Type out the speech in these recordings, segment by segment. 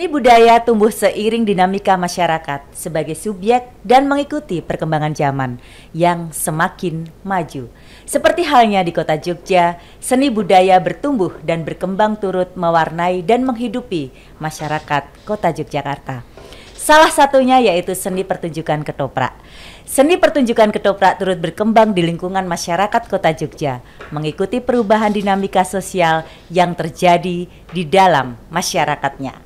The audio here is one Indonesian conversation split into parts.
Seni budaya tumbuh seiring dinamika masyarakat sebagai subjek dan mengikuti perkembangan zaman yang semakin maju. Seperti halnya di kota Jogja, seni budaya bertumbuh dan berkembang turut mewarnai dan menghidupi masyarakat kota Yogyakarta. Salah satunya yaitu seni pertunjukan ketoprak. Seni pertunjukan ketoprak turut berkembang di lingkungan masyarakat kota Jogja, mengikuti perubahan dinamika sosial yang terjadi di dalam masyarakatnya.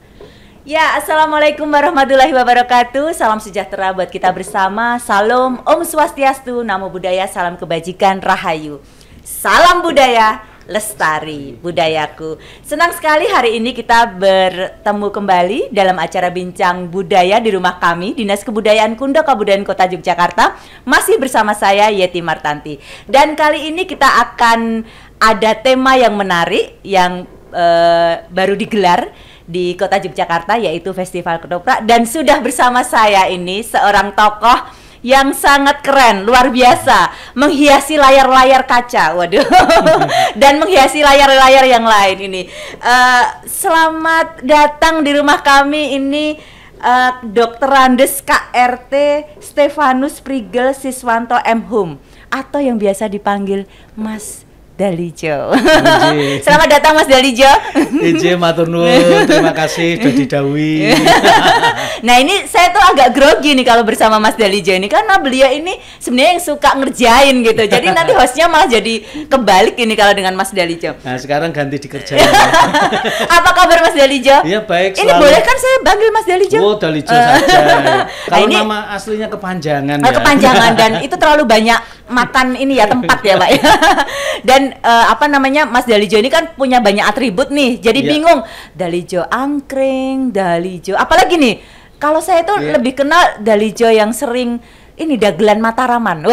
Ya, Assalamualaikum warahmatullahi wabarakatuh. Salam sejahtera buat kita bersama. Salam, Om Swastiastu, Namo Buddhaya, salam kebajikan, rahayu. Salam budaya, lestari budayaku. Senang sekali hari ini kita bertemu kembali dalam acara Bincang Budaya di rumah kami, Dinas Kebudayaan Kundo Kabupaten Kota Yogyakarta. Masih bersama saya, Yeti Martanti. Dan kali ini kita akan ada tema yang menarik yang baru digelar di Kota Yogyakarta, yaitu Festival Ketoprak. Dan sudah bersama saya ini seorang tokoh yang sangat keren, luar biasa, menghiasi layar-layar kaca, waduh, dan menghiasi layar-layar yang lain ini. Selamat datang di rumah kami ini, Dr. Andes KRT Stefanus Prigel Siswanto M. Hum, atau yang biasa dipanggil Mas Dalijo. Selamat datang Mas Dalijo. Ije matur nuwun, terima kasih sudah didhawuhi. Nah, ini saya tuh agak grogi nih kalau bersama Mas Dalijo ini, karena beliau ini sebenarnya yang suka ngerjain gitu. Jadi nanti hostnya malah jadi kebalik ini kalau dengan Mas Dalijo. Nah, sekarang ganti dikerjain. Apa kabar Mas Dalijo? Iya, baik. Ini boleh kan saya panggil Mas Dalijo? Oh, Dalijo saja. Kalau ini, nama aslinya kepanjangan ya. Kepanjangan, dan itu terlalu banyak makan ini ya, tempat ya Pak. Dan Mas Dalijo ini kan punya banyak atribut nih. Jadi bingung, Dalijo angkring, Dalijo apalagi nih. Kalau saya tuh lebih kenal Dalijo yang sering ini dagelan Mataraman.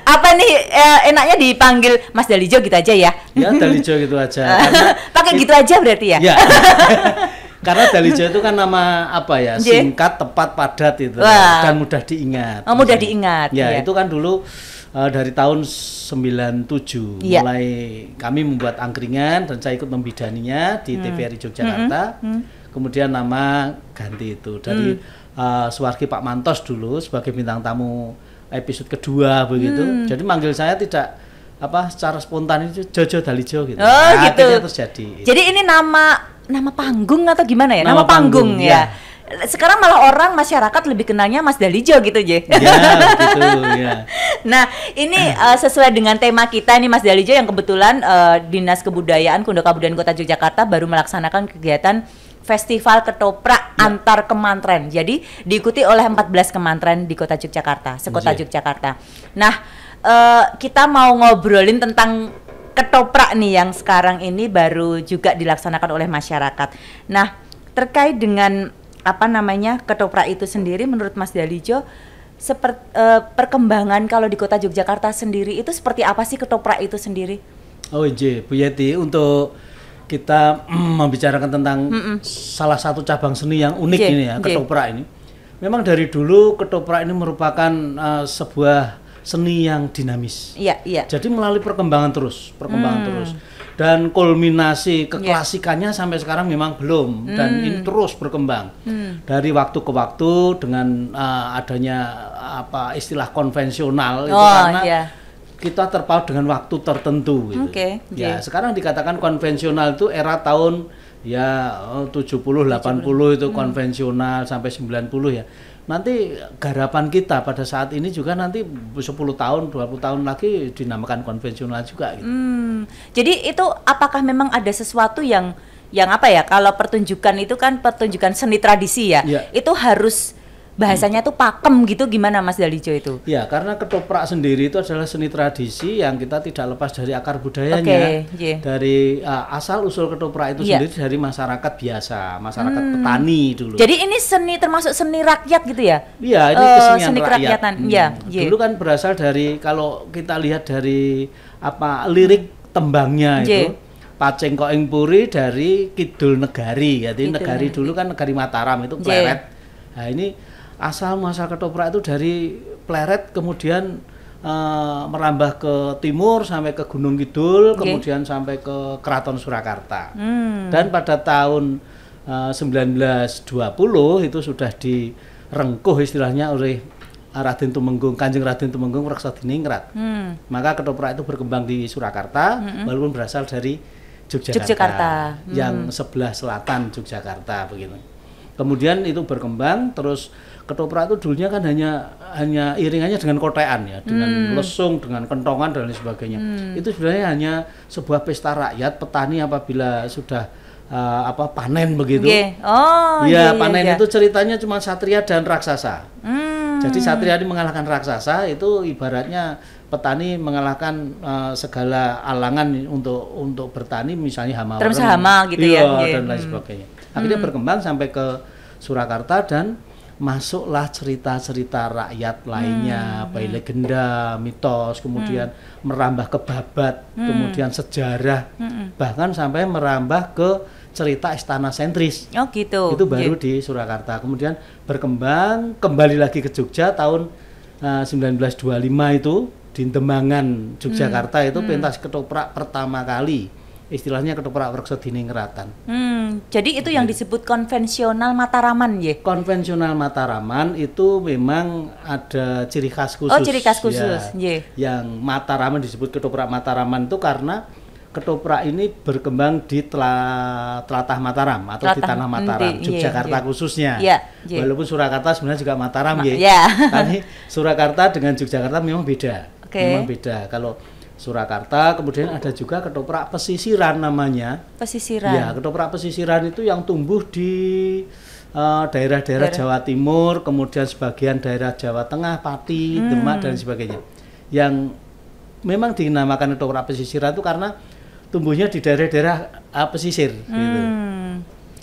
Apa nih enaknya dipanggil Mas Dalijo gitu aja ya? Ya, Dalijo gitu aja. Pakai gitu aja berarti ya? Ya. Karena Dalijo itu kan nama apa ya, singkat, tepat, padat itu, dan mudah diingat. Oh, mudah diingat. Ya, itu kan dulu dari tahun 97 mulai kami membuat angkringan dan saya ikut membidaninya di TVRI Yogyakarta. Kemudian nama ganti itu dari Suwargi Pak Mantos dulu sebagai bintang tamu episode kedua begitu. Jadi manggil saya tidak secara spontan, itu Jojo Dalijo gitu. Oh, gitu. Akhirnya terjadi. Jadi ini nama panggung atau gimana ya? Nama panggung ya. Sekarang malah orang masyarakat lebih kenalnya Mas Dalijo gitu, Je. Ya, begitu ya. Nah, ini sesuai dengan tema kita nih Mas Dalijo, yang kebetulan Dinas Kebudayaan Kundo Kabupaten Kota Yogyakarta baru melaksanakan kegiatan Festival Ketoprak antar Kemantren. Jadi diikuti oleh 14 kemantren di Kota Yogyakarta, sekota Yogyakarta. Nah, kita mau ngobrolin tentang ketoprak nih yang sekarang ini baru juga dilaksanakan oleh masyarakat. Nah, terkait dengan ketoprak itu sendiri, menurut Mas Dalijo, perkembangan kalau di Kota Yogyakarta sendiri itu seperti apa sih ketoprak itu sendiri? Oh iya, Bu Yeti, untuk kita membicarakan tentang salah satu cabang seni yang unik ini ya, ketoprak ini. Memang dari dulu ketoprak ini merupakan sebuah seni yang dinamis. Iya. Jadi melalui perkembangan terus. Dan kulminasi keklasikannya sampai sekarang memang belum, dan ini terus berkembang dari waktu ke waktu dengan adanya istilah konvensional itu karena kita terpaut dengan waktu tertentu gitu. Sekarang dikatakan konvensional itu era tahun 70 80 itu konvensional sampai 90 ya. Nanti garapan kita pada saat ini juga nanti 10 tahun, 20 tahun lagi dinamakan konvensional juga gitu. Jadi itu apakah memang ada sesuatu yang kalau pertunjukan itu kan pertunjukan seni tradisi ya, itu harus bahasanya tuh pakem gitu, gimana Mas Dalijo itu? Ya, karena ketoprak sendiri itu adalah seni tradisi yang kita tidak lepas dari akar budayanya. Dari asal usul ketoprak itu sendiri dari masyarakat biasa, masyarakat petani dulu. Jadi ini seni, termasuk seni rakyat gitu ya? Iya, ini kesenian seni kerakyatan. Dulu kan berasal dari, kalau kita lihat dari lirik tembangnya itu, Paceng Koeng Puri dari Kidul Negari. Jadi Negari dulu kan Negari Mataram itu Pleret. Nah, ini asal muasal ketoprak itu dari Pleret, kemudian merambah ke timur sampai ke Gunung Kidul, kemudian sampai ke Keraton Surakarta. Dan pada tahun 1920 itu sudah direngkuh istilahnya oleh Raden Tumenggung, Kanjeng Raden Tumenggung Reksa Diningrat. Maka ketoprak itu berkembang di Surakarta, walaupun berasal dari Yogyakarta. Yang sebelah selatan Yogyakarta begitu. Kemudian itu berkembang, terus ketoprak itu dulunya kan hanya iringannya dengan kotean ya, dengan lesung, dengan kentongan dan lain sebagainya. Itu sebenarnya hanya sebuah pesta rakyat petani apabila sudah panen begitu. Panen itu ceritanya cuma satria dan raksasa. Jadi satria ini mengalahkan raksasa, itu ibaratnya petani mengalahkan segala alangan untuk bertani, misalnya hama terus hama gitu dan lain sebagainya. Akhirnya berkembang sampai ke Surakarta dan masuklah cerita-cerita rakyat lainnya, legenda, mitos, kemudian merambah ke babat, kemudian sejarah, bahkan sampai merambah ke cerita istana sentris. Oh gitu. Itu baru di Surakarta. Kemudian berkembang kembali lagi ke Jogja tahun 1925 itu di Demangan Yogyakarta itu pentas ketoprak pertama kali. Istilahnya ketoprak Reksa Diningratan. Jadi itu yang disebut konvensional Mataraman ya? Konvensional Mataraman itu memang ada ciri khas khusus. Oh, ciri khas khusus. Ya, yang Mataraman disebut ketoprak Mataraman itu karena ketoprak ini berkembang di telatah Mataram atau di tanah Mataram, Yogyakarta khususnya. Walaupun Surakarta sebenarnya juga Mataram tapi Surakarta dengan Yogyakarta memang beda. Memang beda. Kalau Surakarta kemudian ada juga ketoprak pesisiran namanya. Pesisiran. Ya, ketoprak pesisiran itu yang tumbuh di daerah-daerah Jawa Timur, kemudian sebagian daerah Jawa Tengah, Pati, Demak dan sebagainya. Yang memang dinamakan ketoprak pesisiran itu karena tumbuhnya di daerah-daerah pesisir gitu.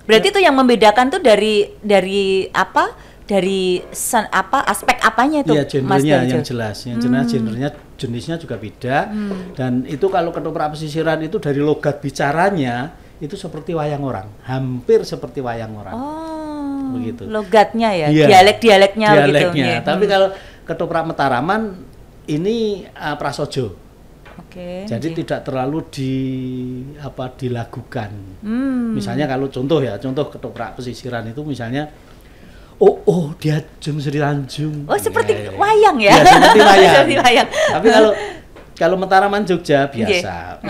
Berarti itu yang membedakan tuh dari apa? Dari aspek apanya itu? Iya, genrenya yang jelas. Yang jelas jenisnya juga beda. Dan itu kalau ketoprak pesisiran itu dari logat bicaranya itu seperti wayang orang, hampir seperti wayang orang. Oh. Begitu. Logatnya ya, dialeknya gitu. Tapi kalau ketoprak Mataraman ini prasojo. Jadi tidak terlalu dilagukan. Misalnya kalau contoh ketoprak pesisiran itu misalnya diajeng Sri Tanjung. Oh, seperti wayang ya? Ya, seperti wayang. Tapi kalau Mataraman Jogja biasa.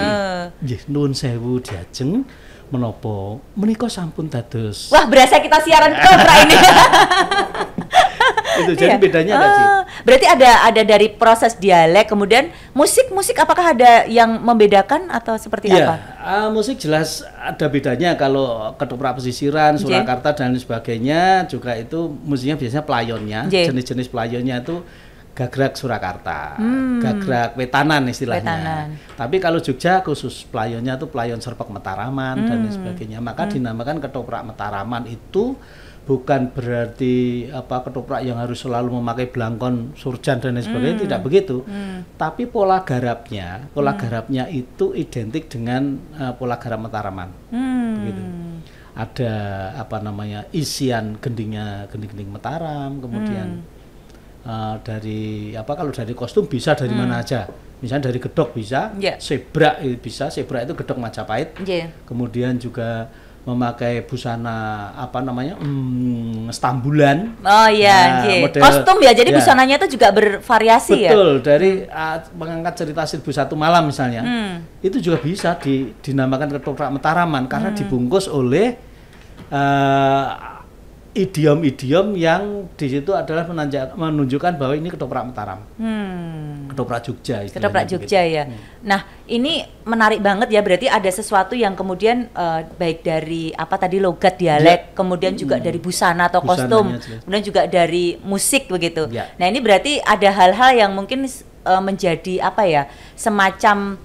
Nggih, nuwun sewu diajeng menapa menika sampun dados. Wah, berasa kita siaran ketoprak ini. Itu jadi bedanya tadi. Berarti ada dari proses dialek, kemudian musik apakah ada yang membedakan atau seperti apa? Musik jelas ada bedanya. Kalau ketoprak pesisiran, Surakarta dan sebagainya juga itu musiknya biasanya pelayonnya, jenis-jenis pelayonnya itu gagrak Surakarta, gagrak wetanan istilahnya. Tapi kalau Jogja khusus pelayonnya itu pelayon serpek Mataraman dan sebagainya. Maka dinamakan ketoprak Mataraman itu bukan berarti ketoprak yang harus selalu memakai belangkon, surjan dan lain sebagainya, tidak begitu. Tapi pola garapnya itu identik dengan pola garap Mataraman. Begitu. Ada isian gending-gending Mataram, kemudian kalau dari kostum bisa dari mana aja. Misalnya dari gedok bisa, sebrak bisa, sebrak itu gedok Majapahit. Kemudian juga memakai busana stambulan. Oh iya, kostum ya. Jadi busananya itu juga bervariasi. Betul, dari mengangkat cerita Seribu Satu Malam misalnya. Itu juga bisa dinamakan ketoprak Mataraman karena dibungkus oleh idiom-idiom yang di situ adalah menunjukkan bahwa ini ketoprak Mataram. Ketoprak Jogja. Ketoprak Jogja ya. Nah, ini menarik banget ya, berarti ada sesuatu yang kemudian baik dari logat dialek, kemudian juga dari busana atau kostum, kemudian juga dari musik begitu. Nah, ini berarti ada hal-hal yang mungkin menjadi semacam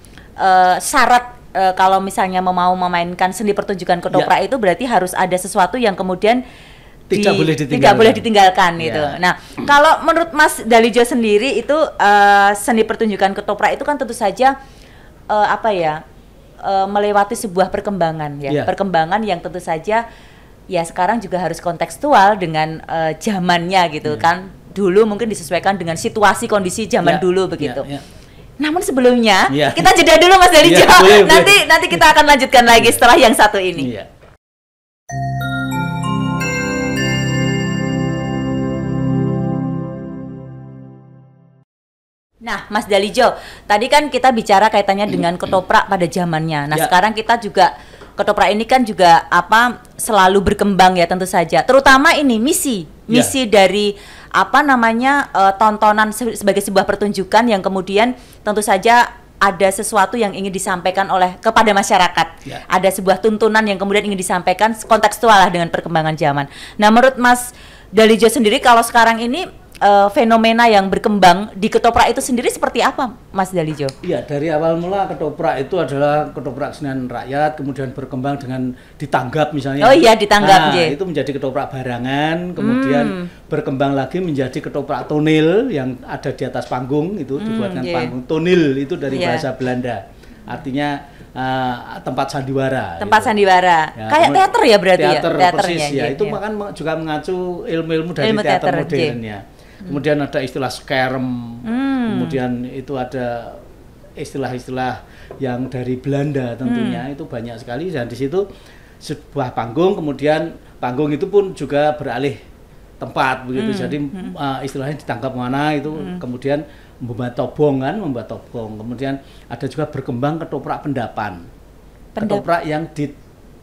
syarat kalau misalnya mau memainkan seni pertunjukan ketoprak itu berarti harus ada sesuatu yang kemudian tidak boleh ditinggalkan gitu. Nah, kalau menurut Mas Dalijo sendiri itu seni pertunjukan ketoprak itu kan tentu saja melewati sebuah perkembangan ya. Perkembangan yang tentu saja ya sekarang juga harus kontekstual dengan zamannya gitu kan. Dulu mungkin disesuaikan dengan situasi kondisi zaman dulu begitu. Namun sebelumnya kita jeda dulu Mas Dalijo. Nanti kita akan lanjutkan lagi setelah yang satu ini. Nah, Mas Dalijo, tadi kan kita bicara kaitannya dengan ketoprak pada zamannya. Nah, sekarang kita juga ketoprak ini kan juga selalu berkembang ya tentu saja. Terutama ini misi dari tontonan sebagai sebuah pertunjukan yang kemudian tentu saja ada sesuatu yang ingin disampaikan kepada masyarakat. Ada sebuah tuntunan yang kemudian ingin disampaikan kontekstual lah dengan perkembangan zaman. Nah, menurut Mas Dalijo sendiri kalau sekarang ini fenomena yang berkembang di ketoprak itu sendiri seperti apa, Mas Dalijo? Iya, dari awal mula ketoprak itu adalah ketoprak kesenian rakyat, kemudian berkembang dengan ditanggap misalnya. Oh iya, ditanggap. Itu menjadi ketoprak barangan, kemudian berkembang lagi menjadi ketoprak tonil yang ada di atas panggung, itu dibuatkan panggung. Tonil itu dari bahasa Belanda, artinya tempat sandiwara. Tempat sandiwara. Ya, kayak teater ya berarti teater, persis ya. Itu kan juga mengacu ilmu-ilmu dari teater modern ya. Kemudian ada istilah skerm, kemudian itu ada istilah-istilah yang dari Belanda tentunya, itu banyak sekali. Dan di situ sebuah panggung, kemudian panggung itu pun juga beralih tempat begitu. Jadi istilahnya ditangkap mana itu, kemudian membuat tobong. Kemudian ada juga berkembang ketoprak pendapan. Ketoprak yang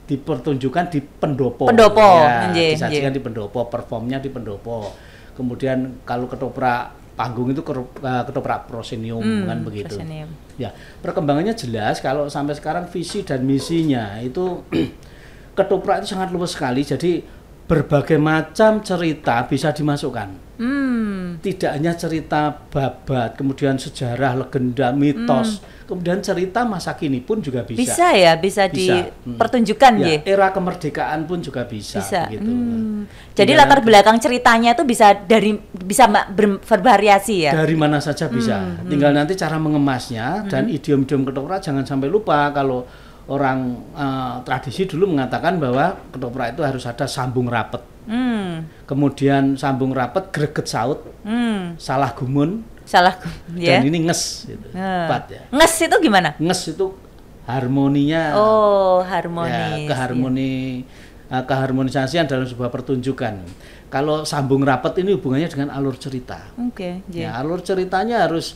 dipertunjukkan di pendopo. Ya, disajikan di pendopo, performnya di pendopo. Kemudian kalau ketoprak panggung itu ketoprak prosenium kan begitu. Ya, perkembangannya jelas kalau sampai sekarang visi dan misinya itu ketoprak itu sangat luas sekali. Jadi berbagai macam cerita bisa dimasukkan. Tidak hanya cerita babat, kemudian sejarah, legenda, mitos, kemudian cerita masa kini pun juga bisa. Bisa dipertunjukkan ya. Era kemerdekaan pun juga bisa. Begitu. Jadi latar belakang ceritanya itu bisa bervariasi ya. Dari mana saja bisa. Tinggal nanti cara mengemasnya dan idiom-idiom ketoprak jangan sampai lupa. Kalau orang tradisi dulu mengatakan bahwa ketoprak itu harus ada sambung rapet. Kemudian sambung rapet, greget saut, salah gumun, dan ini nges gitu. Ya. Nges itu gimana? Nges itu harmoninya. Harmonis. Ya, keharmonisasian dalam sebuah pertunjukan. Kalau sambung rapet ini hubungannya dengan alur cerita. Ya, alur ceritanya harus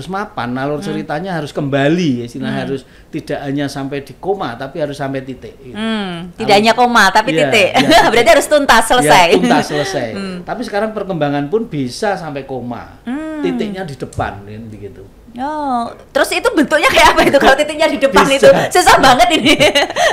mapan, alur ceritanya harus kembali, harus tidak hanya sampai di koma tapi harus sampai titik. Tidak hanya koma tapi titik. Ya, berarti harus tuntas selesai. Ya, tuntas selesai. Tapi sekarang perkembangan pun bisa sampai koma. Titiknya di depan begitu. Terus itu bentuknya kayak apa itu kalau titiknya di depan itu? Susah banget ini.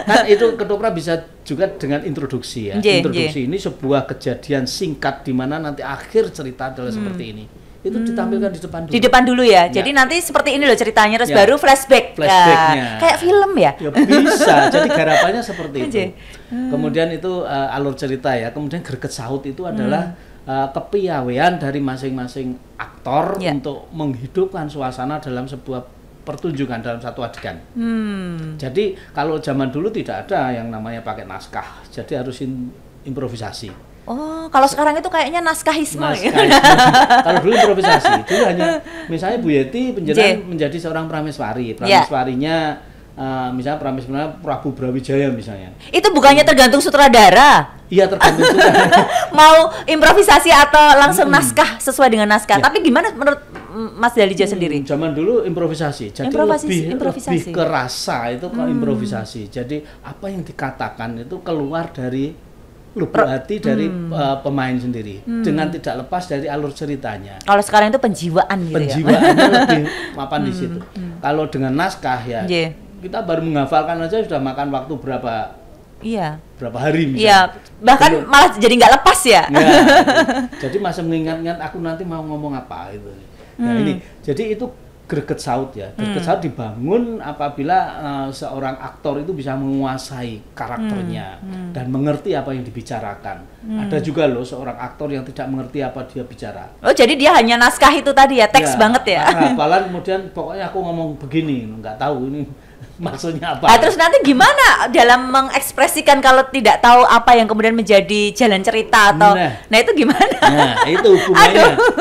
Kan itu ketoprak bisa juga dengan introduksi ya. Introduksi ini sebuah kejadian singkat di mana nanti akhir cerita adalah seperti ini. Itu ditampilkan di depan dulu. Di depan dulu ya. Jadi nanti seperti ini loh ceritanya, terus baru flashbacknya. Kayak film ya? Ya bisa. Jadi garapannya seperti itu. Kemudian itu alur cerita ya. Kemudian greget saut itu adalah kepiawaian dari masing-masing aktor untuk menghidupkan suasana dalam sebuah pertunjukan, dalam satu adegan. Jadi kalau zaman dulu tidak ada yang namanya pakai naskah, jadi harus improvisasi. Kalau sekarang itu kayaknya naskahisme. Kalau dulu improvisasi, dulu hanya misalnya Bu Yeti menjadi seorang prameswari, prameswarinya misalnya prameswarinya Prabu Brawijaya misalnya. Itu bukannya tergantung sutradara? Iya, tergantung sutradara. Mau improvisasi atau langsung naskah sesuai dengan naskah. Tapi gimana menurut Mas Dalijo sendiri? Zaman dulu improvisasi, jadi lebih ke rasa itu kalau improvisasi. Jadi apa yang dikatakan itu keluar dari lubuk hati dari pemain sendiri dengan tidak lepas dari alur ceritanya. Kalau sekarang itu penjiwaan gitu. Penjiwaannya lebih mapan di situ. Kalau dengan naskah ya kita baru menghafalkan aja sudah makan waktu berapa hari misalnya. Iya, bahkan malah jadi nggak lepas ya. Jadi masih mengingat-ingat aku nanti mau ngomong apa itu. Nah ini, jadi itu greget saut ya. Greget saut dibangun apabila seorang aktor itu bisa menguasai karakternya dan mengerti apa yang dibicarakan. Ada juga loh seorang aktor yang tidak mengerti apa dia bicara. Jadi dia hanya naskah itu tadi ya, teks banget ya. Hafalan kemudian pokoknya aku ngomong begini, nggak tahu ini maksudnya apa. Terus nanti gimana dalam mengekspresikan kalau tidak tahu apa yang kemudian menjadi jalan cerita atau nah itu gimana? Nah, itu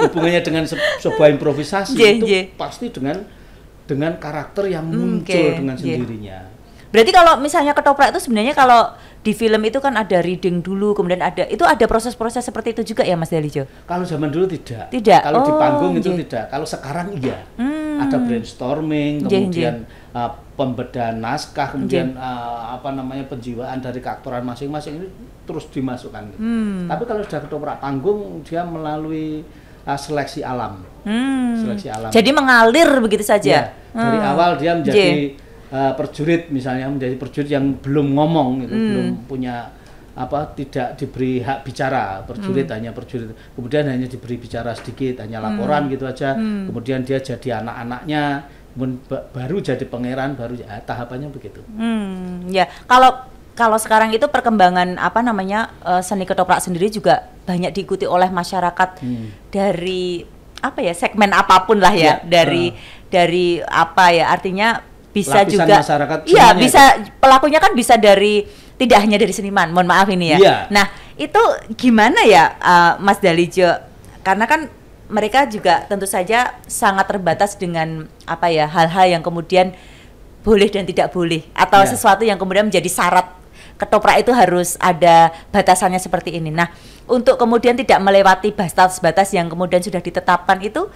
hubungannya dengan sebuah improvisasi itu pasti dengan karakter yang muncul dengan sendirinya. Berarti kalau misalnya ketoprak itu sebenarnya kalau di film itu kan ada reading dulu, kemudian itu ada proses-proses seperti itu juga ya Mas Dalijo? Kalau zaman dulu tidak. Tidak. Kalau di panggung itu nggih. tidak. Kalau sekarang iya. Ada brainstorming, kemudian pembedahan naskah, kemudian penjiwaan dari keaktoran masing-masing ini terus dimasukkan. Tapi kalau sudah ketoprak panggung, dia melalui seleksi alam. Seleksi alam. Jadi mengalir begitu saja. Ya, dari awal dia menjadi perjurit, misalnya menjadi perjurit yang belum ngomong, gitu, belum punya tidak diberi hak bicara, perjurit hanya perjurit, kemudian hanya diberi bicara sedikit, hanya laporan gitu aja, kemudian dia jadi anak-anaknya, baru jadi pangeran, baru tahapannya begitu. Ya, kalau sekarang itu perkembangan seni ketoprak sendiri juga banyak diikuti oleh masyarakat dari segmen apapun lah ya, dari artinya bisa lapisan juga masyarakat, iya bisa itu. Pelakunya kan bisa tidak hanya dari seniman, mohon maaf ini ya. Iya. Nah itu gimana ya Mas Dalijo, karena kan mereka juga tentu saja sangat terbatas dengan hal-hal yang kemudian boleh dan tidak boleh, atau sesuatu yang kemudian menjadi syarat ketoprak itu harus ada batasannya seperti ini. Nah untuk kemudian tidak melewati batas-batas yang kemudian sudah ditetapkan itu,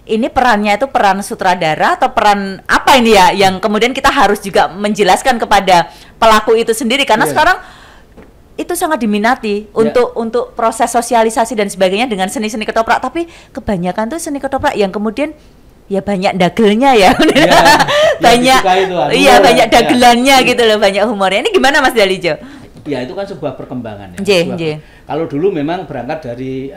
ini perannya itu peran sutradara atau peran apa ini ya yang kemudian kita harus juga menjelaskan kepada pelaku itu sendiri, karena sekarang itu sangat diminati untuk proses sosialisasi dan sebagainya dengan seni-seni ketoprak, tapi kebanyakan tuh seni ketoprak yang kemudian ya banyak dagelnya ya. Banyak banyak dagelannya gitu loh, banyak humornya. Ini gimana Mas Dalijo? Ya itu kan sebuah perkembangan ya. Kalau dulu memang berangkat dari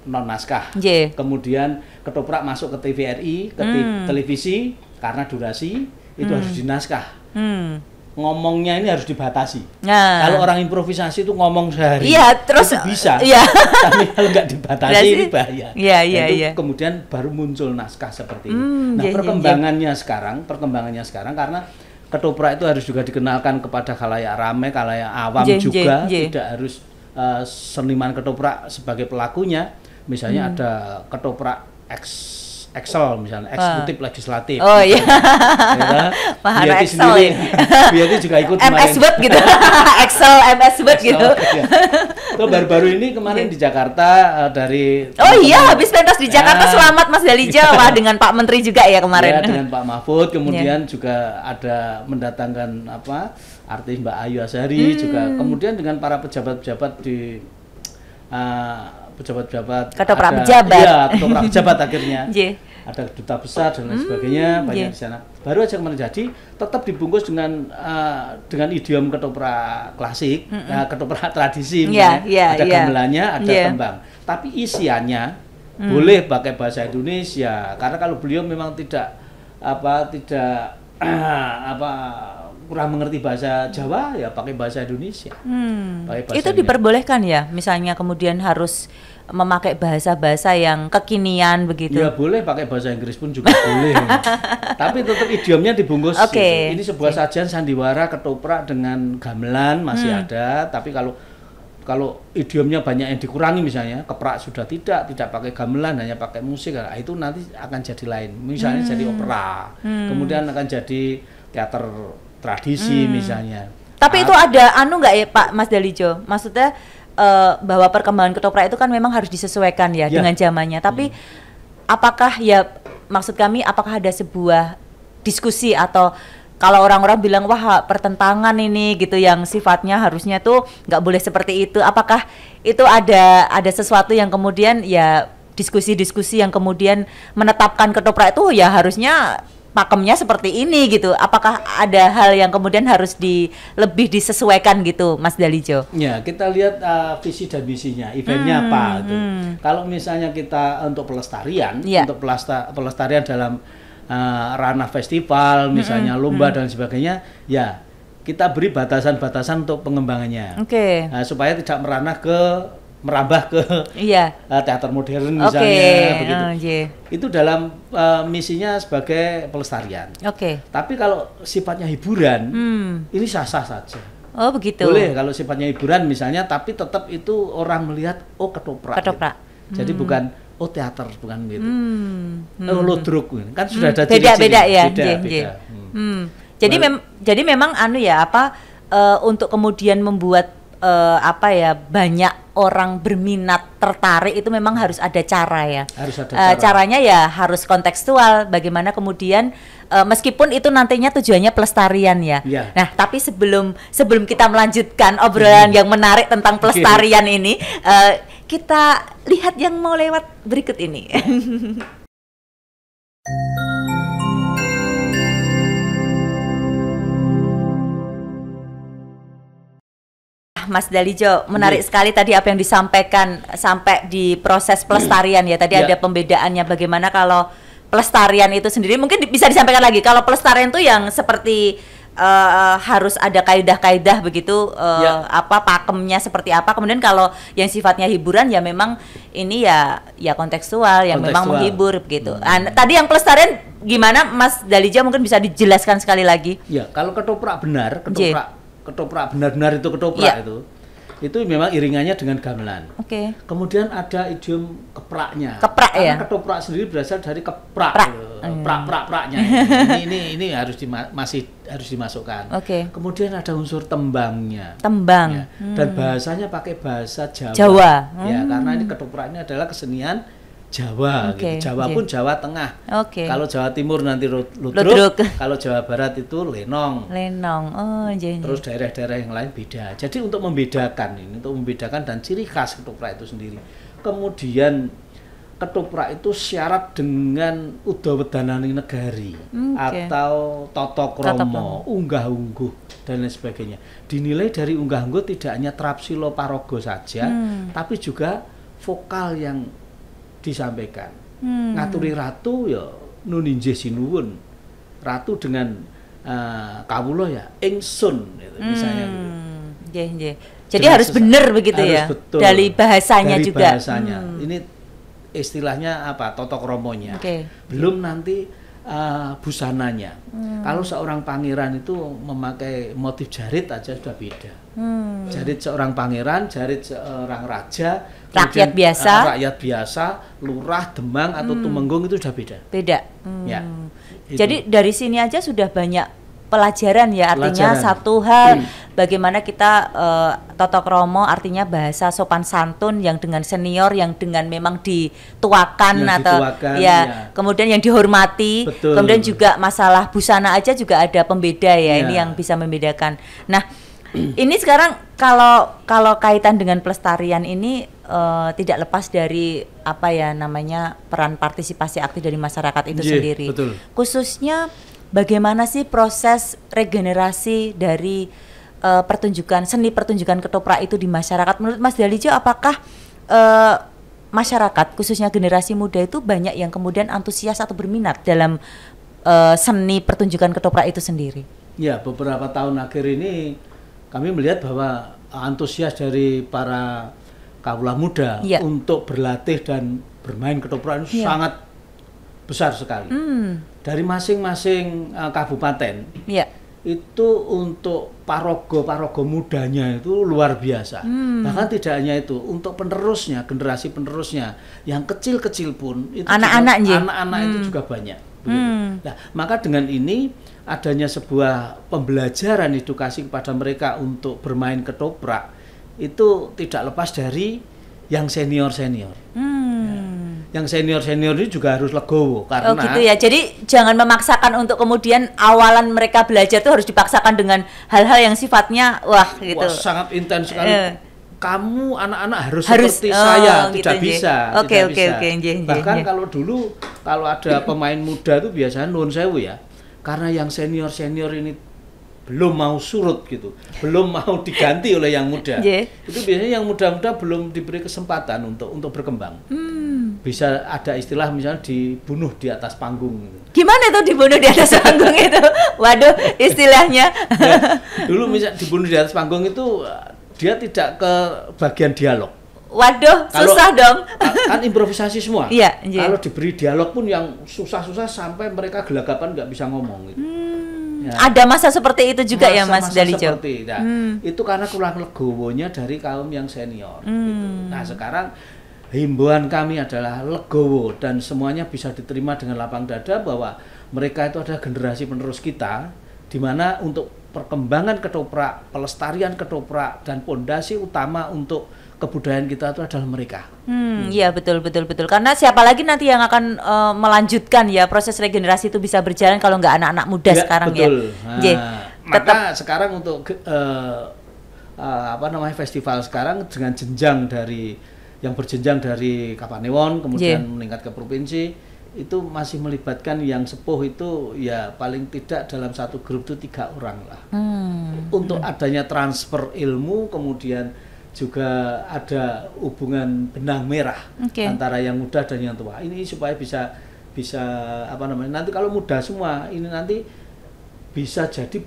non naskah, kemudian ketoprak masuk ke TVRI, ke televisi, karena durasi itu harus dinaskah. Ngomongnya ini harus dibatasi. Kalau orang improvisasi itu ngomong sehari, terus itu bisa. Tapi kalau nggak dibatasi ini bahaya. Kemudian baru muncul naskah seperti ini. Nah perkembangannya sekarang karena ketoprak itu harus juga dikenalkan kepada khalayak ramai, khalayak awam juga, tidak harus seniman ketoprak sebagai pelakunya. Misalnya ada ketoprak Excel misalnya, eksekutif legislatif. Oh iya. Mahara Excel. Biati juga ikut MS Word gitu. Excel, MS Word gitu. Itu baru-baru ini kemarin di Jakarta dari habis pentas di Jakarta, selamat Mas Dalijo. Wah, dengan Pak Menteri juga ya kemarin. Ya, dengan Pak Mahfud, kemudian juga ada mendatangkan artis Mbak Ayu Azhari juga. Kemudian dengan para pejabat-pejabat di pejabat-pejabat ketoprak pejabat akhirnya ada duta besar dan lain sebagainya, banyak di sana. Baru aja kemarin jadi tetap dibungkus dengan idiom ketoprak klasik, ketoprak tradisi, ada gamelannya, ada tembang. Tapi isiannya boleh pakai bahasa Indonesia, karena kalau beliau memang tidak kurang mengerti bahasa Jawa, ya pakai bahasa Indonesia. Itu diperbolehkan ya, misalnya kemudian harus memakai bahasa-bahasa yang kekinian begitu. Ya boleh, pakai bahasa Inggris pun juga boleh. Tapi tetap idiomnya dibungkus. Ini sebuah sajian sandiwara ketoprak dengan gamelan masih ada, tapi kalau idiomnya banyak yang dikurangi, misalnya keprak sudah tidak pakai gamelan, hanya pakai musik, itu nanti akan jadi lain. Misalnya jadi opera, kemudian akan jadi teater tradisi misalnya. Tapi itu ada nggak ya Pak Mas Dalijo? Maksudnya bahwa perkembangan ketoprak itu kan memang harus disesuaikan ya dengan zamannya. Tapi apakah apakah ada sebuah diskusi, atau kalau orang-orang bilang wah pertentangan ini gitu yang sifatnya harusnya tuh nggak boleh seperti itu, apakah itu ada sesuatu yang kemudian ya diskusi-diskusi yang kemudian menetapkan ketoprak itu ya harusnya pakemnya seperti ini gitu? Apakah ada hal yang kemudian harus lebih disesuaikan gitu, Mas Dalijo? Ya, kita lihat visi dan misinya, eventnya apa gitu. Kalau misalnya kita untuk pelestarian, untuk pelestarian dalam ranah festival, misalnya lomba dan sebagainya, ya kita beri batasan-batasan untuk pengembangannya, supaya tidak merambah ke teater modern misalnya, begitu. Itu dalam misinya sebagai pelestarian. Tapi kalau sifatnya hiburan, ini sah-sah saja. Oh begitu. Boleh kalau sifatnya hiburan misalnya, tapi tetap itu orang melihat ketoprak. Gitu. Jadi bukan teater, bukan gitu. Ludruk kan sudah ada beda-beda ya. Beda. Jadi memang anu ya untuk kemudian membuat banyak orang berminat tertarik itu memang harus ada cara ya. Harus ada cara. Caranya ya harus kontekstual. Bagaimana kemudian meskipun itu nantinya tujuannya pelestarian ya. Nah, tapi sebelum kita melanjutkan obrolan yang menarik tentang pelestarian ini, kita lihat yang mau lewat berikut ini. Mas Dalijo, menarik sekali tadi apa yang disampaikan sampai di proses pelestarian ya. Tadi ada pembedaannya bagaimana kalau pelestarian itu sendiri, mungkin bisa disampaikan lagi. Kalau pelestarian itu yang seperti harus ada kaidah-kaidah begitu, pakemnya seperti apa. Kemudian kalau yang sifatnya hiburan ya memang ini ya kontekstual, yang memang menghibur begitu. Tadi yang pelestarian gimana Mas Dalijo, mungkin bisa dijelaskan sekali lagi? Ya, kalau ketoprak benar, ketoprak benar-benar itu ketoprak itu memang iringannya dengan gamelan. Kemudian ada idiom kepraknya. Karena ketoprak sendiri berasal dari keprak, prak-prak-praknya. Ini masih harus dimasukkan. Kemudian ada unsur tembangnya. Tembang. Dan bahasanya pakai bahasa Jawa. Ya, karena ini ketopraknya adalah kesenian Jawa, gitu. Jawa pun Jawa Tengah. Kalau Jawa Timur nanti ludruk. Kalau Jawa Barat itu lenong. Terus daerah-daerah yang lain beda. Jadi untuk membedakan dan ciri khas ketoprak itu sendiri. Kemudian ketoprak itu syarat dengan Udawedanani Negari atau Tata Krama, unggah-ungguh dan lain sebagainya. Dinilai dari unggah-ungguh tidak hanya trapsilo paraga saja, tapi juga vokal yang disampaikan. Ngaturi ratu ya nuninjih sinuwun. Ratu dengan kawula ya ingsun gitu, misalnya gitu. Jadi harus benar begitu ya. Betul. Dari bahasanya juga. Ini istilahnya tata kramonya. Belum nanti busananya. Kalau seorang pangeran itu memakai motif jarit aja sudah beda. Jarit seorang pangeran, jarit seorang raja, rakyat biasa, lurah, demang atau tumenggung itu sudah beda. Ya. Jadi dari sini aja sudah banyak pelajaran ya, artinya satu hal bagaimana kita tata krama artinya bahasa sopan santun yang dengan senior, yang dengan memang dituakan kemudian yang dihormati. Kemudian juga masalah busana aja juga ada pembeda ya. Ini yang bisa membedakan. Nah, ini sekarang kalau kaitan dengan pelestarian ini tidak lepas dari peran partisipasi aktif dari masyarakat itu sendiri. Khususnya bagaimana sih proses regenerasi dari seni pertunjukan ketoprak itu di masyarakat? Menurut Mas Dalijo, apakah masyarakat khususnya generasi muda itu banyak yang kemudian antusias atau berminat dalam seni pertunjukan ketoprak itu sendiri? Ya, beberapa tahun akhir ini kami melihat bahwa antusias dari para kawula muda untuk berlatih dan bermain ketoprak itu sangat besar sekali. Dari masing-masing kabupaten itu untuk paraga mudanya itu luar biasa. Bahkan tidak hanya itu, untuk penerusnya, generasi penerusnya yang kecil-kecil pun itu anak-anak itu juga banyak. Nah, maka dengan ini adanya sebuah pembelajaran edukasi kepada mereka untuk bermain ketoprak itu tidak lepas dari yang senior-senior. Yang senior-senior ini juga harus legowo karena gitu ya. Jadi jangan memaksakan untuk kemudian awalan mereka belajar itu harus dipaksakan dengan hal-hal yang sifatnya gitu. Sangat intens sekali. Kamu anak-anak harus seperti saya, tidak bisa. Bahkan kalau dulu kalau ada pemain muda itu biasanya nuwun sewu ya. Karena yang senior-senior ini belum mau surut gitu, belum mau diganti oleh yang muda. Itu biasanya yang muda-muda belum diberi kesempatan untuk berkembang. Bisa ada istilah misalnya dibunuh di atas panggung. Gimana itu dibunuh di atas panggung itu? Waduh, istilahnya. Dulu misalnya dibunuh di atas panggung itu dia tidak ke bagian dialog. Waduh, susah dong. Kan improvisasi semua. Iya. Kalau diberi dialog pun yang susah-susah sampai mereka gelagapan nggak bisa ngomong gitu. Ada masa seperti itu juga ya Mas Dalijo? Itu karena kurang legowonya dari kaum yang senior. Gitu. Nah sekarang himbauan kami adalah legowo dan semuanya bisa diterima dengan lapang dada bahwa mereka itu adalah generasi penerus kita di mana untuk perkembangan ketoprak, pelestarian ketoprak dan pondasi utama untuk kebudayaan kita itu adalah mereka. Iya betul. Karena siapa lagi nanti yang akan melanjutkan ya proses regenerasi itu bisa berjalan kalau nggak anak-anak muda Ya, sekarang betul. ya. Maka sekarang untuk festival sekarang dengan jenjang yang berjenjang dari Kapanewon kemudian meningkat ke provinsi, itu masih melibatkan yang sepuh itu ya paling tidak dalam satu grup itu 3 orang lah. Untuk adanya transfer ilmu, kemudian juga ada hubungan benang merah antara yang muda dan yang tua. Ini supaya bisa nanti kalau muda semua ini nanti bisa jadi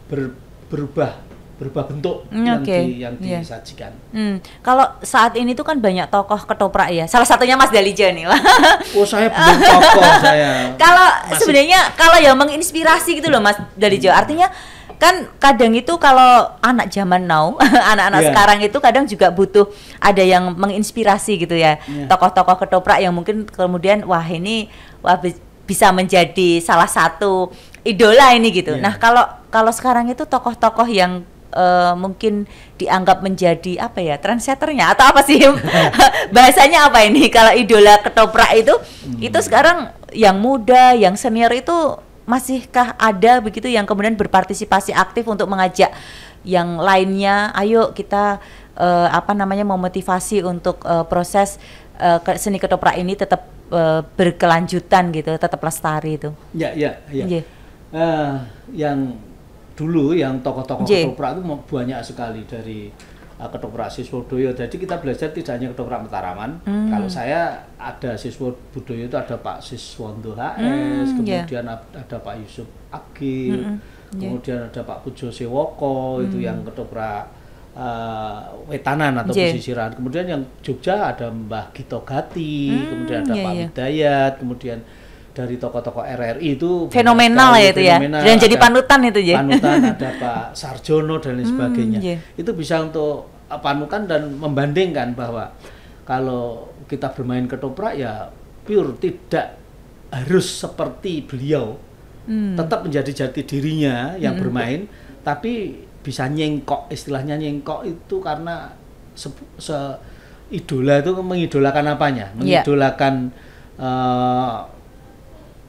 berubah bentuk yang disajikan. Kalau saat ini tuh kan banyak tokoh ketoprak ya. Salah satunya Mas Dalijo nih. Oh, saya belum tokoh saya. Kalau sebenarnya kalau yang menginspirasi gitu loh Mas Dalijo. Artinya kan kadang itu kalau anak zaman now, anak-anak sekarang itu kadang juga butuh ada yang menginspirasi gitu ya. Tokoh-tokoh ketoprak yang mungkin kemudian bisa menjadi salah satu idola ini gitu. Nah, kalau sekarang itu tokoh-tokoh yang mungkin dianggap menjadi apa ya, trendsetternya atau apa sih bahasanya apa ini kalau idola ketoprak itu sekarang yang muda, yang senior itu masihkah ada begitu yang kemudian berpartisipasi aktif untuk mengajak yang lainnya, ayo kita memotivasi untuk proses seni ketoprak ini tetap berkelanjutan gitu, tetap lestari itu. Yang dulu yang tokoh-tokoh ketoprak itu banyak sekali dari ketoprak Siswodoyo. Jadi kita belajar tidak hanya ketoprak Mataraman. Kalau saya ada Siswodoyo itu ada Pak Siswondo HS, kemudian ada Pak Yusuf Agil, kemudian ada Pak Pujo Sewoko itu yang ketoprak wetanan atau pesisiran. Kemudian yang Jogja ada Mbah Gito Gati, kemudian ada Pak Hidayat, kemudian dari tokoh-tokoh RRI itu fenomenal ya itu ya, dan jadi panutan itu ya. Panutan ada Pak Sarjono dan lain sebagainya. Itu bisa untuk panutan dan membandingkan bahwa kalau kita bermain ketoprak ya pure, tidak harus seperti beliau, tetap menjadi jati dirinya yang bermain, tapi bisa nyengkok, istilahnya nyengkok itu karena idola itu mengidolakan apanya, mengidolakan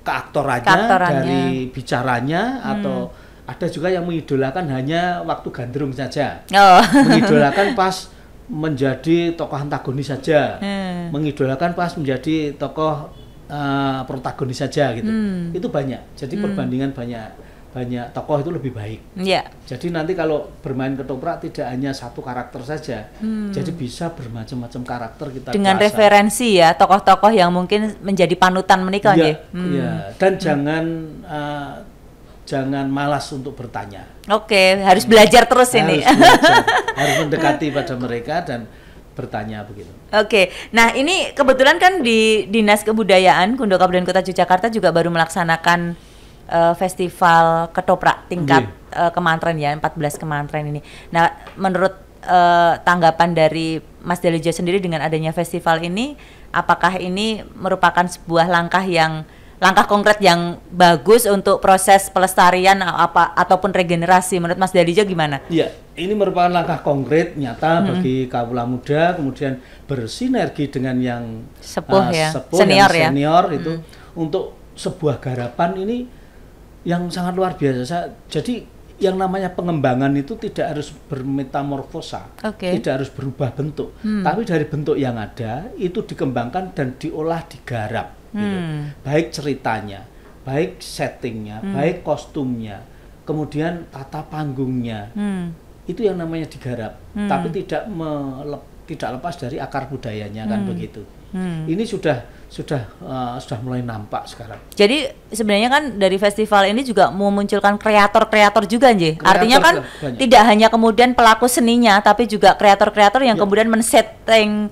keaktorannya, dari bicaranya, atau ada juga yang mengidolakan hanya waktu gandrung saja, mengidolakan pas menjadi tokoh antagonis saja, mengidolakan pas menjadi tokoh protagonis saja gitu. Itu banyak. Jadi perbandingan banyak tokoh itu lebih baik. Jadi nanti kalau bermain ketoprak tidak hanya satu karakter saja, jadi bisa bermacam-macam karakter kita dengan kuasa. Referensi ya, tokoh-tokoh yang mungkin menjadi panutan menikah dan jangan malas untuk bertanya. Harus belajar terus ini. Harus mendekati pada mereka dan bertanya begitu. Nah ini kebetulan kan di Dinas Kebudayaan Kundo Kabupaten Kota Yogyakarta juga baru melaksanakan festival ketoprak tingkat kemantren ya, 14 kemantren ini. Nah, menurut tanggapan dari Mas Dalijo sendiri dengan adanya festival ini, apakah ini merupakan sebuah langkah konkret yang bagus untuk proses pelestarian ataupun regenerasi? Menurut Mas Dalijo gimana? Iya, ini merupakan langkah konkret nyata bagi kawula muda, kemudian bersinergi dengan yang sepuh senior itu untuk sebuah garapan ini yang sangat luar biasa. Jadi yang namanya pengembangan itu tidak harus bermetamorfosa, tidak harus berubah bentuk, tapi dari bentuk yang ada itu dikembangkan dan diolah, digarap, gitu. Baik ceritanya, baik settingnya, baik kostumnya, kemudian tata panggungnya, itu yang namanya digarap, tapi tidak lepas dari akar budayanya, kan begitu. Ini sudah mulai nampak sekarang. Jadi sebenarnya kan dari festival ini juga memunculkan kreator-kreator juga, artinya kan tidak hanya kemudian pelaku seninya, tapi juga kreator-kreator yang kemudian men-setting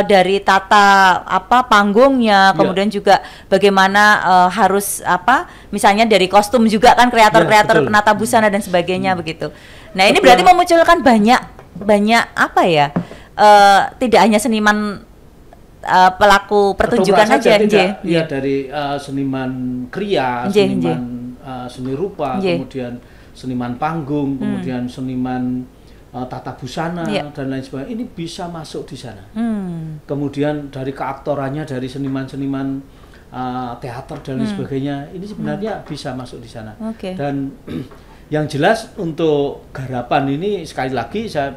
dari tata panggungnya, kemudian juga bagaimana harus misalnya dari kostum juga kan kreator-kreator penata busana dan sebagainya begitu. Nah ini berarti memunculkan banyak tidak hanya seniman pelaku pertunjukan aja, ya dari seniman kriya, seniman seni rupa, kemudian seniman panggung, kemudian seniman tata busana dan lain sebagainya, ini bisa masuk di sana. Kemudian dari keaktorannya, dari seniman-seniman teater dan lain sebagainya, ini sebenarnya bisa masuk di sana. Dan yang jelas untuk garapan ini, sekali lagi saya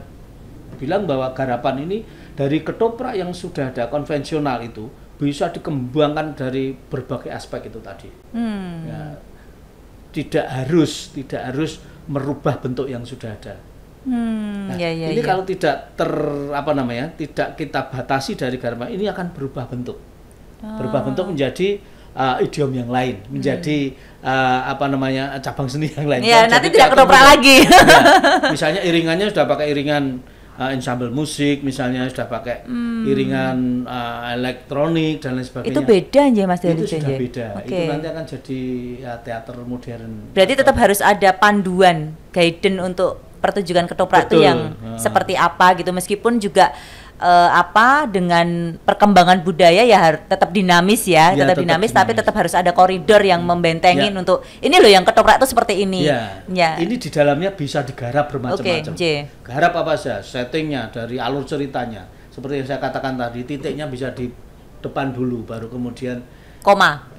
bilang bahwa garapan ini dari ketoprak yang sudah ada konvensional itu bisa dikembangkan dari berbagai aspek itu tadi. Ya, tidak harus merubah bentuk yang sudah ada. Ini kalau tidak tidak kita batasi dari garapan, ini akan berubah bentuk. Berubah bentuk menjadi idiom yang lain, menjadi cabang seni yang lain. Ya, nanti tidak ketoprak lagi. Ya, misalnya iringannya sudah pakai iringan ensemble musik, misalnya sudah pakai iringan elektronik dan lain sebagainya. Itu beda aja Mas Dali. Itu sudah beda. Itu nanti akan jadi teater modern. Berarti tetap harus ada panduan, guidance untuk pertunjukan ketoprak itu yang seperti apa gitu, meskipun juga dengan perkembangan budaya ya tetap dinamis ya, tetap dinamis, tapi tetap harus ada koridor yang membentengin untuk ini loh yang ketoprak itu seperti ini. Ini di dalamnya bisa digarap bermacam-macam. Garap apa saja, settingnya dari alur ceritanya, seperti yang saya katakan tadi, titiknya bisa di depan dulu, baru kemudian koma.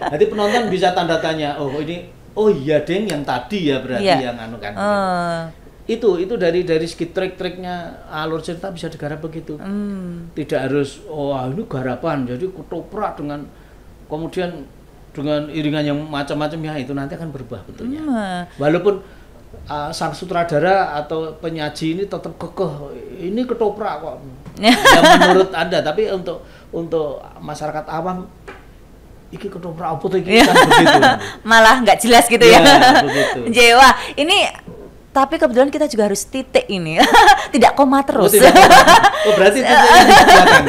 Nanti penonton bisa tanda tanya, oh iya deng yang tadi ya berarti yang anu kan. Itu dari segi trik-triknya alur cerita bisa digarap begitu. Tidak harus ini garapan jadi ketoprak dengan kemudian dengan iringan yang macam-macam, ya itu nanti akan berubah bentuknya. Walaupun sang sutradara atau penyaji ini tetap kekeh ini ketoprak kok. Yang menurut Anda, tapi untuk masyarakat awam iki ketoprak apa tuh kan begitu. Malah nggak jelas gitu ya. Begitu. Jewa, ini tapi kebetulan kita juga harus titik ini, tidak koma terus. Berarti titiknya di belakang.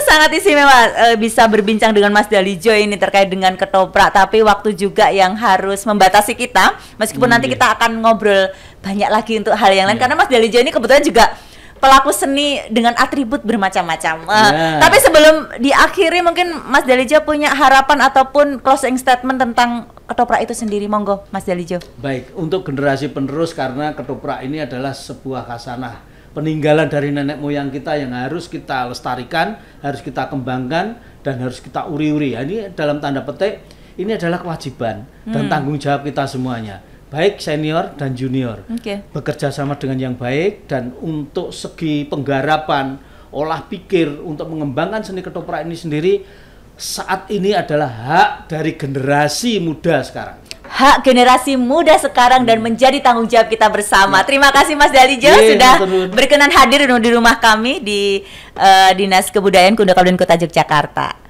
Sangat istimewa bisa berbincang dengan Mas Dalijo ini terkait dengan ketoprak, tapi waktu juga yang harus membatasi kita, meskipun nanti kita akan ngobrol banyak lagi untuk hal yang lain, karena Mas Dalijo ini kebetulan juga pelaku seni dengan atribut bermacam-macam. Tapi sebelum diakhiri mungkin Mas Dalijo punya harapan ataupun closing statement tentang ketoprak itu sendiri, monggo Mas Dalijo. Baik, untuk generasi penerus, karena ketoprak ini adalah sebuah khasanah peninggalan dari nenek moyang kita yang harus kita lestarikan, harus kita kembangkan dan harus kita uri-uri. Ini dalam tanda petik ini adalah kewajiban dan tanggung jawab kita semuanya. Baik senior dan junior, bekerja sama dengan yang baik, dan untuk segi penggarapan, olah pikir untuk mengembangkan seni ketoprak ini sendiri saat ini adalah hak dari generasi muda sekarang. Hak generasi muda sekarang dan menjadi tanggung jawab kita bersama. Terima kasih Mas Dalijo sudah berkenan hadir di rumah kami di Dinas Kebudayaan Kundo Kabupaten Kota Yogyakarta.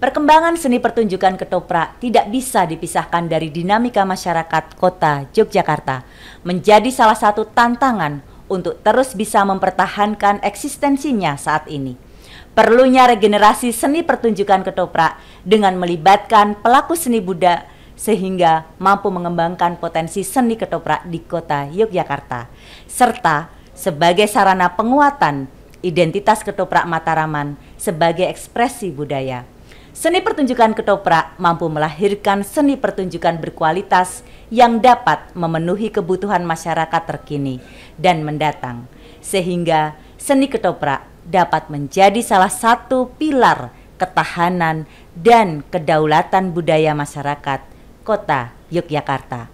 Perkembangan seni pertunjukan ketoprak tidak bisa dipisahkan dari dinamika masyarakat Kota Yogyakarta, menjadi salah satu tantangan untuk terus bisa mempertahankan eksistensinya saat ini. Perlunya regenerasi seni pertunjukan ketoprak dengan melibatkan pelaku seni Buddha sehingga mampu mengembangkan potensi seni ketoprak di Kota Yogyakarta, serta sebagai sarana penguatan identitas ketoprak Mataraman sebagai ekspresi budaya. Seni pertunjukan ketoprak mampu melahirkan seni pertunjukan berkualitas yang dapat memenuhi kebutuhan masyarakat terkini dan mendatang, sehingga seni ketoprak dapat menjadi salah satu pilar ketahanan dan kedaulatan budaya masyarakat Kota Yogyakarta.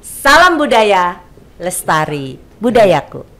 Salam budaya, lestari budayaku.